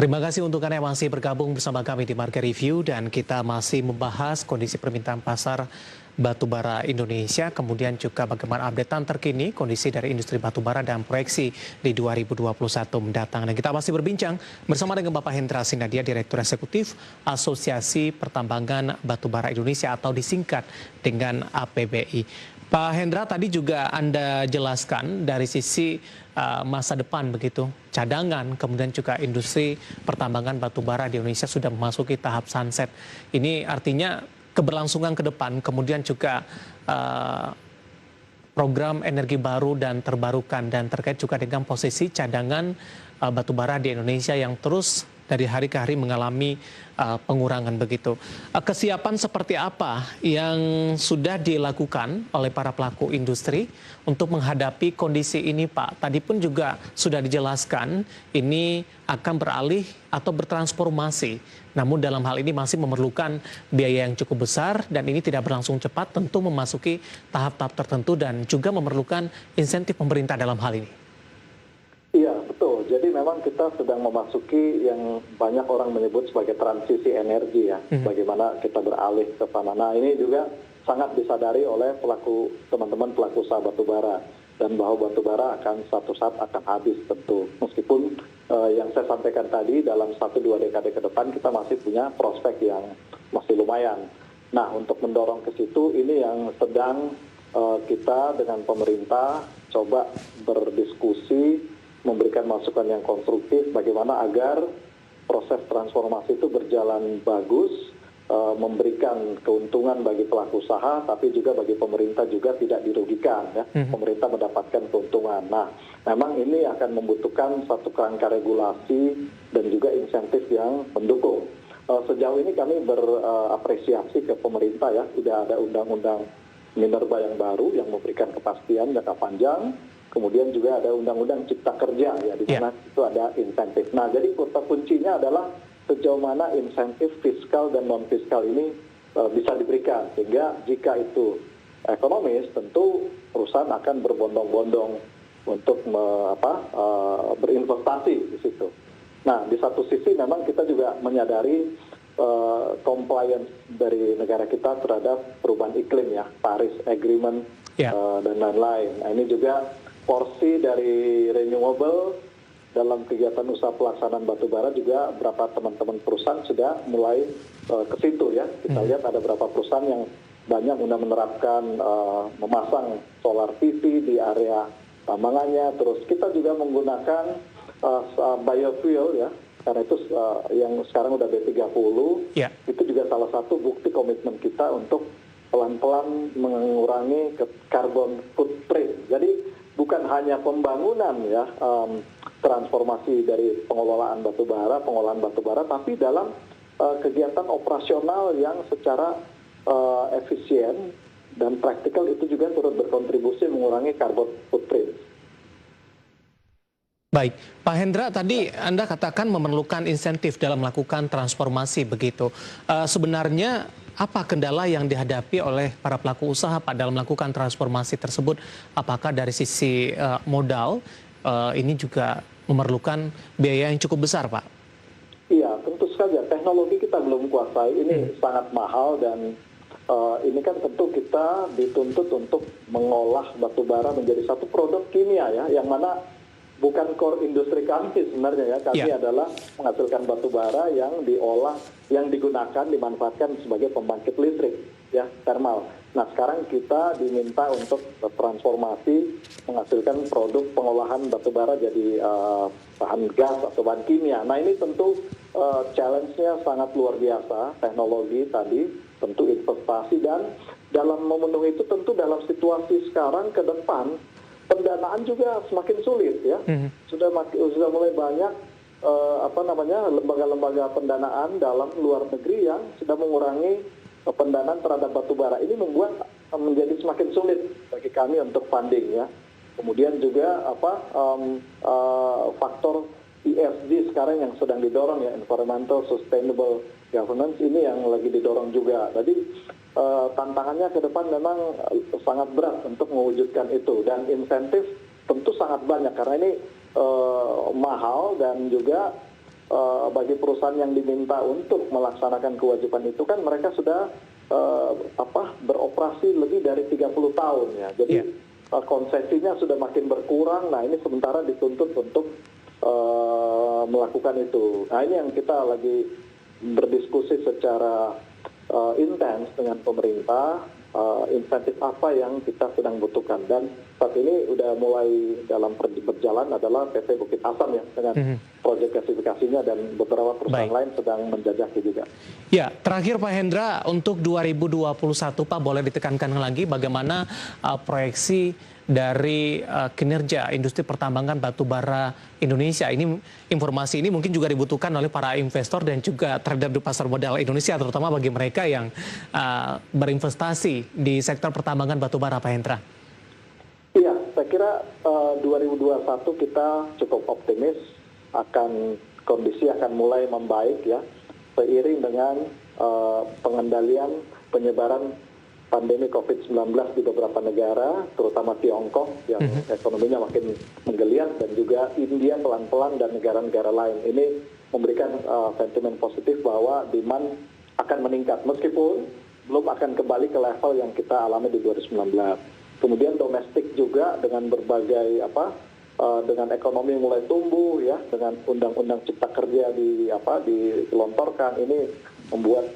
Terima kasih untuk Anda yang masih bergabung bersama kami di Market Review dan kita masih membahas kondisi permintaan pasar batubara Indonesia, kemudian juga bagaimana updatean terkini kondisi dari industri batubara dan proyeksi di 2021 mendatang. Dan kita masih berbincang bersama dengan Bapak Hendra Sinadia, Direktur Eksekutif Asosiasi Pertambangan Batubara Indonesia atau disingkat dengan APBI. Pak Hendra, tadi juga Anda jelaskan dari sisi masa depan begitu, cadangan, kemudian juga industri pertambangan batubara di Indonesia sudah memasuki tahap sunset. Ini artinya keberlangsungan ke depan, kemudian juga program energi baru dan terbarukan dan terkait juga dengan posisi cadangan batubara di Indonesia yang terus dari hari ke hari mengalami pengurangan begitu. Kesiapan seperti apa yang sudah dilakukan oleh para pelaku industri untuk menghadapi kondisi ini, Pak? Tadi pun juga sudah dijelaskan ini akan beralih atau bertransformasi. Namun dalam hal ini masih memerlukan biaya yang cukup besar dan ini tidak berlangsung cepat, tentu memasuki tahap-tahap tertentu dan juga memerlukan insentif pemerintah dalam hal ini. Iya, betul. Jadi memang kita sedang memasuki yang banyak orang menyebut sebagai transisi energi ya. Bagaimana kita beralih ke sana. Nah, ini juga sangat disadari oleh teman-teman pelaku usaha batubara. Dan bahwa batubara akan satu saat akan habis tentu. Meskipun yang saya sampaikan tadi dalam 1-2 dekade ke depan kita masih punya prospek yang masih lumayan. Nah, untuk mendorong ke situ ini yang sedang kita dengan pemerintah coba berdiskusi, memberikan masukan yang konstruktif bagaimana agar proses transformasi itu berjalan bagus, memberikan keuntungan bagi pelaku usaha, tapi juga bagi pemerintah juga tidak dirugikan, ya. Pemerintah mendapatkan keuntungan. Nah, memang ini akan membutuhkan satu kerangka regulasi dan juga insentif yang mendukung. Sejauh ini kami berapresiasi ke pemerintah ya, sudah ada undang-undang minerba yang baru yang memberikan kepastian jangka panjang. Kemudian juga ada undang-undang cipta kerja ya, di mana itu ada insentif. Nah, jadi kata kuncinya adalah sejauh mana insentif fiskal dan non fiskal ini bisa diberikan, sehingga jika itu ekonomis tentu perusahaan akan berbondong-bondong untuk berinvestasi di situ. Nah, di satu sisi memang kita juga menyadari compliance dari negara kita terhadap perubahan iklim ya, Paris Agreement dan lain-lain. Nah, ini juga porsi dari renewable dalam kegiatan usaha pelaksanaan batubara juga beberapa teman-teman perusahaan sudah mulai ke situ ya. Kita lihat ada beberapa perusahaan yang banyak sudah menerapkan memasang solar PV di area tambangannya. Terus kita juga menggunakan biofuel ya, karena itu yang sekarang udah B30, itu juga salah satu bukti komitmen kita untuk pelan-pelan mengurangi carbon footprint. Jadi bukan hanya pembangunan ya, transformasi dari pengolahan batubara, tapi dalam kegiatan operasional yang secara efisien dan praktikal itu juga turut berkontribusi mengurangi carbon footprint. Baik, Pak Hendra, tadi Anda katakan memerlukan insentif dalam melakukan transformasi begitu. Sebenarnya apa kendala yang dihadapi oleh para pelaku usaha Pak dalam melakukan transformasi tersebut? Apakah dari sisi modal ini juga memerlukan biaya yang cukup besar, Pak? Iya, tentu saja. Teknologi kita belum kuasai. Ini sangat mahal dan ini kan tentu kita dituntut untuk mengolah batubara menjadi satu produk kimia ya, yang mana bukan core industri kami sebenarnya ya. Kami adalah menghasilkan batubara yang diolah, yang digunakan, dimanfaatkan sebagai pembangkit listrik ya, thermal. Nah, sekarang kita diminta untuk transformasi menghasilkan produk pengolahan batubara jadi bahan gas atau bahan kimia. Nah, ini tentu challenge-nya sangat luar biasa. Teknologi tadi, tentu investasi, dan dalam memenuhi itu tentu dalam situasi sekarang ke depan pendanaan juga semakin sulit ya. Sudah mulai banyak lembaga-lembaga pendanaan dalam luar negeri yang sudah mengurangi pendanaan terhadap batubara. Ini membuat menjadi semakin sulit bagi kami untuk funding ya. Kemudian juga faktor ESG sekarang yang sedang didorong ya, Environmental Sustainable Governance, ini yang lagi didorong juga. Jadi tantangannya ke depan memang sangat berat untuk mewujudkan itu, dan insentif tentu sangat banyak karena ini mahal dan juga bagi perusahaan yang diminta untuk melaksanakan kewajiban itu kan mereka sudah beroperasi lebih dari 30 tahun ya. Jadi konsesinya sudah makin berkurang. Nah ini sementara dituntut untuk melakukan itu. Nah ini yang kita lagi berdiskusi secara intens dengan pemerintah, insentif apa yang kita sedang butuhkan. Dan saat ini sudah mulai dalam berjalan adalah PT Bukit Asam ya, dengan proyek gasifikasinya, dan beberapa perusahaan lain sedang menjajaki juga. Ya, terakhir Pak Hendra, untuk 2021 Pak, boleh ditekankan lagi bagaimana proyeksi dari kinerja industri pertambangan batubara Indonesia. Ini informasi ini mungkin juga dibutuhkan oleh para investor dan juga terhadap di pasar modal Indonesia, terutama bagi mereka yang berinvestasi di sektor pertambangan batubara, Pak Hendra. Iya, saya kira 2021 kita cukup optimis akan kondisi akan mulai membaik ya, seiring dengan pengendalian penyebaran pandemi COVID-19 di beberapa negara, terutama Tiongkok yang ekonominya makin menggeliat, dan juga India pelan-pelan dan negara-negara lain. Ini memberikan sentimen positif bahwa demand akan meningkat, meskipun belum akan kembali ke level yang kita alami di 2019. Kemudian domestik juga dengan berbagai dengan ekonomi mulai tumbuh ya, dengan undang-undang cipta kerja dilontorkan, ini membuat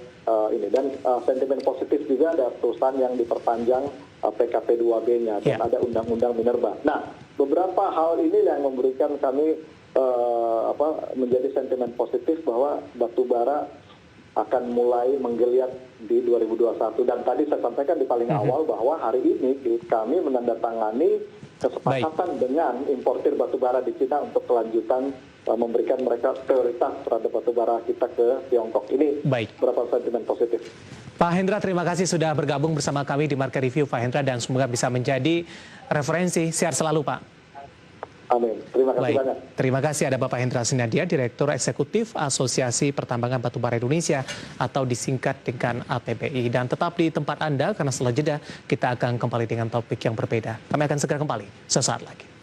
ini, dan sentimen positif juga ada perusahaan yang diperpanjang PKP 2B-nya, dan ada undang-undang minerba. Nah, beberapa hal ini yang memberikan kami menjadi sentimen positif bahwa batubara akan mulai menggeliat di 2021. Dan tadi saya sampaikan di paling awal bahwa hari ini kami menandatangani kesepakatan dengan importir batubara di Cina untuk kelanjutan memberikan mereka prioritas terhadap batubara kita ke Tiongkok. Ini beberapa sentimen positif. Pak Hendra, terima kasih sudah bergabung bersama kami di Market Review, Pak Hendra, dan semoga bisa menjadi referensi. Sehat selalu, Pak. Amin. Terima kasih banyak. Terima kasih, ada Bapak Hendra Sinadia, Direktur Eksekutif Asosiasi Pertambangan Batubara Indonesia atau disingkat dengan APBI. Dan tetap di tempat Anda, karena setelah jeda kita akan kembali dengan topik yang berbeda. Kami akan segera kembali sesaat lagi.